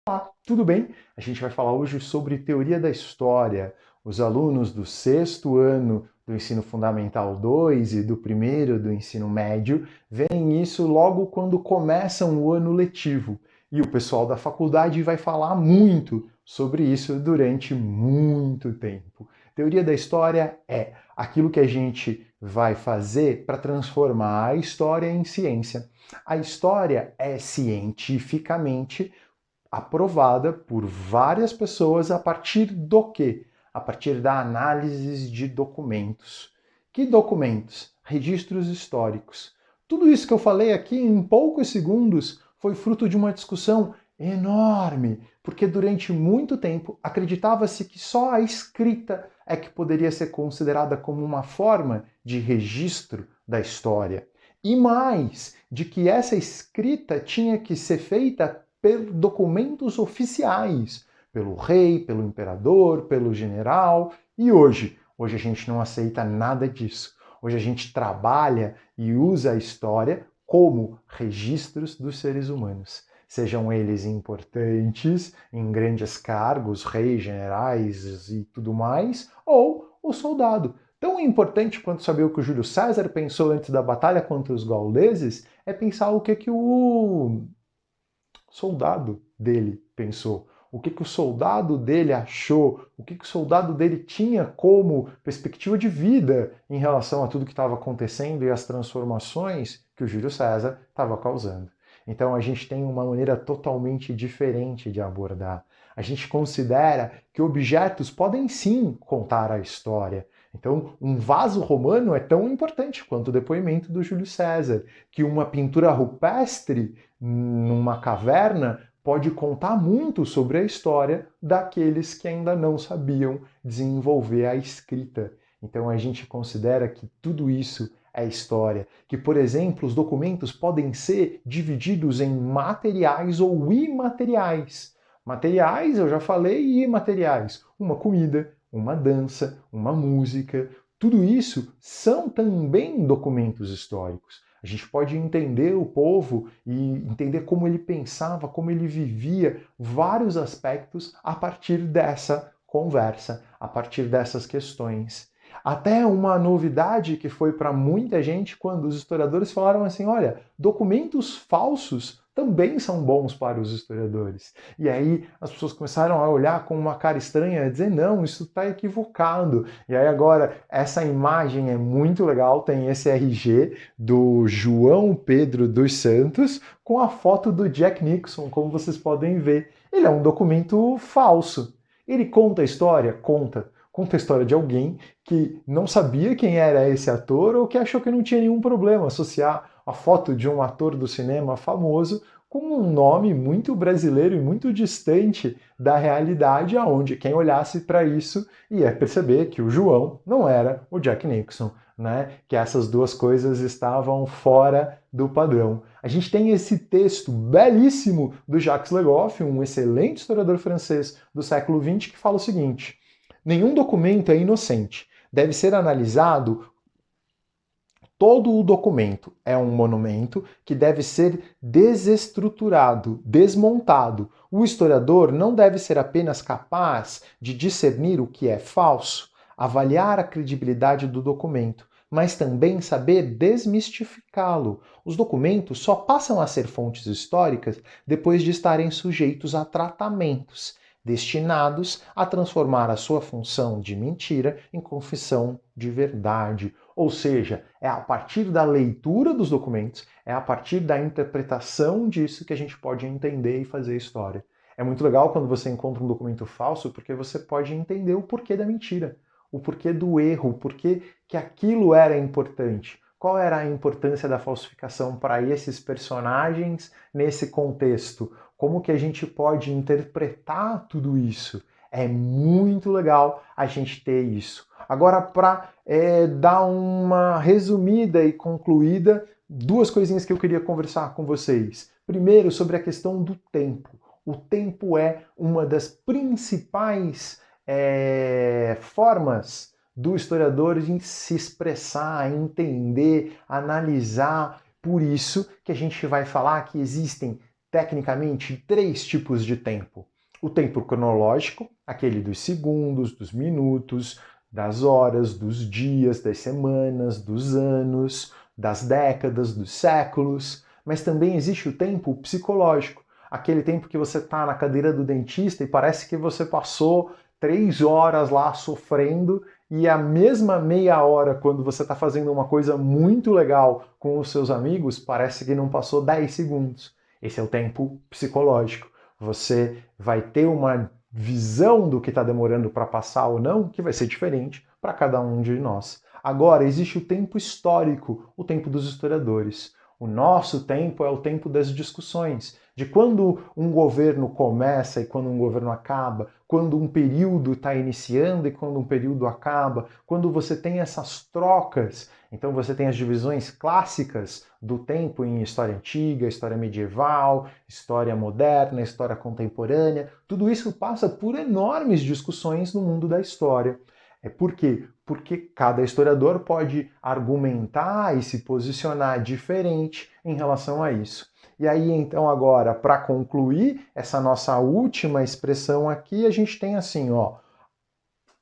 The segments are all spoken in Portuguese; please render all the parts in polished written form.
Olá, tudo bem? A gente vai falar hoje sobre teoria da história. Os alunos do sexto ano do ensino fundamental 2 e do primeiro do ensino médio veem isso logo quando começam o ano letivo. E o pessoal da faculdade vai falar muito sobre isso durante muito tempo. Teoria da história é aquilo que a gente vai fazer para transformar a história em ciência. A história é cientificamente aprovada por várias pessoas a partir do quê? A partir da análise de documentos. Que documentos? Registros históricos. Tudo isso que eu falei aqui em poucos segundos foi fruto de uma discussão enorme, porque durante muito tempo acreditava-se que só a escrita é que poderia ser considerada como uma forma de registro da história. E mais, de que essa escrita tinha que ser feita por documentos oficiais, pelo rei, pelo imperador, pelo general. E hoje? Hoje a gente não aceita nada disso. Hoje a gente trabalha e usa a história como registros dos seres humanos. Sejam eles importantes, em grandes cargos, reis, generais e tudo mais, ou o soldado. Tão importante quanto saber o que o Júlio César pensou antes da batalha contra os gauleses é pensar o que o soldado dele pensou, o que o soldado dele achou, o que o soldado dele tinha como perspectiva de vida em relação a tudo que estava acontecendo e as transformações que o Júlio César estava causando. Então a gente tem uma maneira totalmente diferente de abordar. A gente considera que objetos podem sim contar a história. Então, um vaso romano é tão importante quanto o depoimento do Júlio César, que uma pintura rupestre numa caverna pode contar muito sobre a história daqueles que ainda não sabiam desenvolver a escrita. Então a gente considera que tudo isso é história, que, por exemplo, os documentos podem ser divididos em materiais ou imateriais. Materiais, eu já falei, e imateriais. Uma comida, uma dança, uma música, tudo isso são também documentos históricos. A gente pode entender o povo e entender como ele pensava, como ele vivia vários aspectos a partir dessa conversa, a partir dessas questões. Até uma novidade que foi para muita gente quando os historiadores falaram assim: olha, documentos falsos também são bons para os historiadores. E aí as pessoas começaram a olhar com uma cara estranha e dizer: não, isso está equivocado. E aí agora essa imagem é muito legal, tem esse RG do João Pedro dos Santos com a foto do Jack Nixon, como vocês podem ver. Ele é um documento falso. Ele conta a história? Conta. Conta a história de alguém que não sabia quem era esse ator ou que achou que não tinha nenhum problema associar a foto de um ator do cinema famoso com um nome muito brasileiro e muito distante da realidade, aonde quem olhasse para isso ia perceber que o João não era o Jack Nixon, né? Que essas duas coisas estavam fora do padrão. A gente tem esse texto belíssimo do Jacques Le Goff, um excelente historiador francês do século XX, que fala o seguinte: nenhum documento é inocente. Deve ser analisado. Todo o documento é um monumento que deve ser desestruturado, desmontado. O historiador não deve ser apenas capaz de discernir o que é falso, avaliar a credibilidade do documento, mas também saber desmistificá-lo. Os documentos só passam a ser fontes históricas depois de estarem sujeitos a tratamentos destinados a transformar a sua função de mentira em confissão de verdade. Ou seja, é a partir da leitura dos documentos, é a partir da interpretação disso que a gente pode entender e fazer história. É muito legal quando você encontra um documento falso, porque você pode entender o porquê da mentira, o porquê do erro, o porquê que aquilo era importante. Qual era a importância da falsificação para esses personagens nesse contexto? Como que a gente pode interpretar tudo isso? É muito legal a gente ter isso. Agora, para dar uma resumida e concluída, duas coisinhas que eu queria conversar com vocês. Primeiro, sobre a questão do tempo. O tempo é uma das principais formas do historiador de se expressar, entender, analisar. Por isso que a gente vai falar que existem tecnicamente, 3 tipos de tempo. O tempo cronológico, aquele dos segundos, dos minutos, das horas, dos dias, das semanas, dos anos, das décadas, dos séculos, mas também existe o tempo psicológico, aquele tempo que você está na cadeira do dentista e parece que você passou 3 horas lá sofrendo e a mesma meia hora quando você está fazendo uma coisa muito legal com os seus amigos, parece que não passou 10 segundos. Esse é o tempo psicológico. Você vai ter uma visão do que está demorando para passar ou não, que vai ser diferente para cada um de nós. Agora, existe o tempo histórico, o tempo dos historiadores. O nosso tempo é o tempo das discussões, de quando um governo começa e quando um governo acaba, quando um período está iniciando e quando um período acaba, quando você tem essas trocas. Então você tem as divisões clássicas do tempo em história antiga, história medieval, história moderna, história contemporânea. Tudo isso passa por enormes discussões no mundo da história. Por quê? Porque cada historiador pode argumentar e se posicionar diferente em relação a isso. E aí, então, agora, para concluir essa nossa última expressão aqui, a gente tem assim, ó,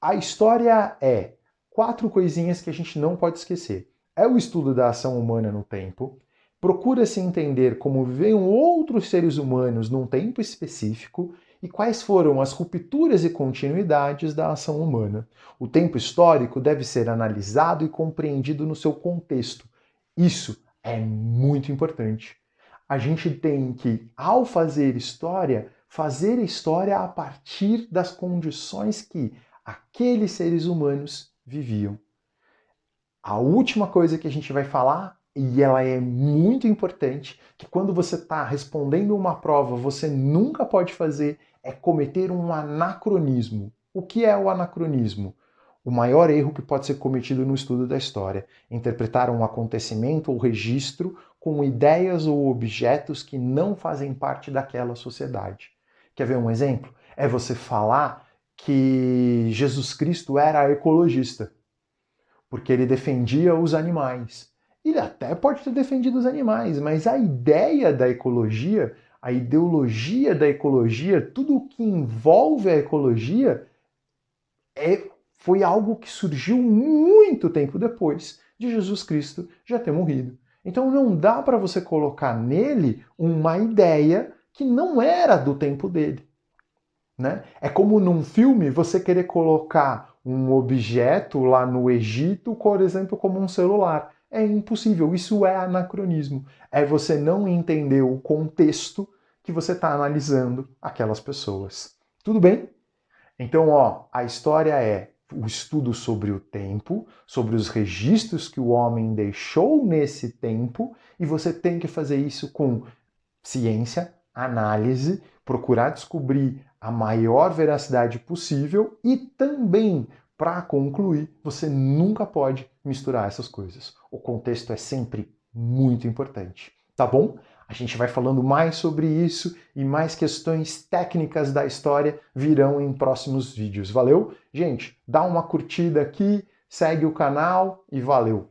a história é 4 coisinhas que a gente não pode esquecer. É o estudo da ação humana no tempo, procura-se entender como vivem outros seres humanos num tempo específico e quais foram as rupturas e continuidades da ação humana. O tempo histórico deve ser analisado e compreendido no seu contexto. Isso é muito importante. A gente tem que, ao fazer história a partir das condições que aqueles seres humanos viviam. A última coisa que a gente vai falar, e ela é muito importante, que quando você está respondendo uma prova você nunca pode fazer, é cometer um anacronismo. O que é o anacronismo? O maior erro que pode ser cometido no estudo da história: interpretar um acontecimento ou registro com ideias ou objetos que não fazem parte daquela sociedade. Quer ver um exemplo? É você falar que Jesus Cristo era ecologista, porque ele defendia os animais. Ele até pode ter defendido os animais, mas a ideia da ecologia, a ideologia da ecologia, tudo o que envolve a ecologia foi algo que surgiu muito tempo depois de Jesus Cristo já ter morrido. Então não dá para você colocar nele uma ideia que não era do tempo dele. Né? É como num filme você querer colocar um objeto lá no Egito, por exemplo, como um celular. É impossível, isso é anacronismo. É você não entender o contexto que você está analisando aquelas pessoas. Tudo bem? Então, ó, a história é o estudo sobre o tempo, sobre os registros que o homem deixou nesse tempo, e você tem que fazer isso com ciência, análise, procurar descobrir a maior veracidade possível e também, para concluir, você nunca pode misturar essas coisas. O contexto é sempre muito importante, tá bom? A gente vai falando mais sobre isso e mais questões técnicas da história virão em próximos vídeos. Valeu? Gente, dá uma curtida aqui, segue o canal e valeu!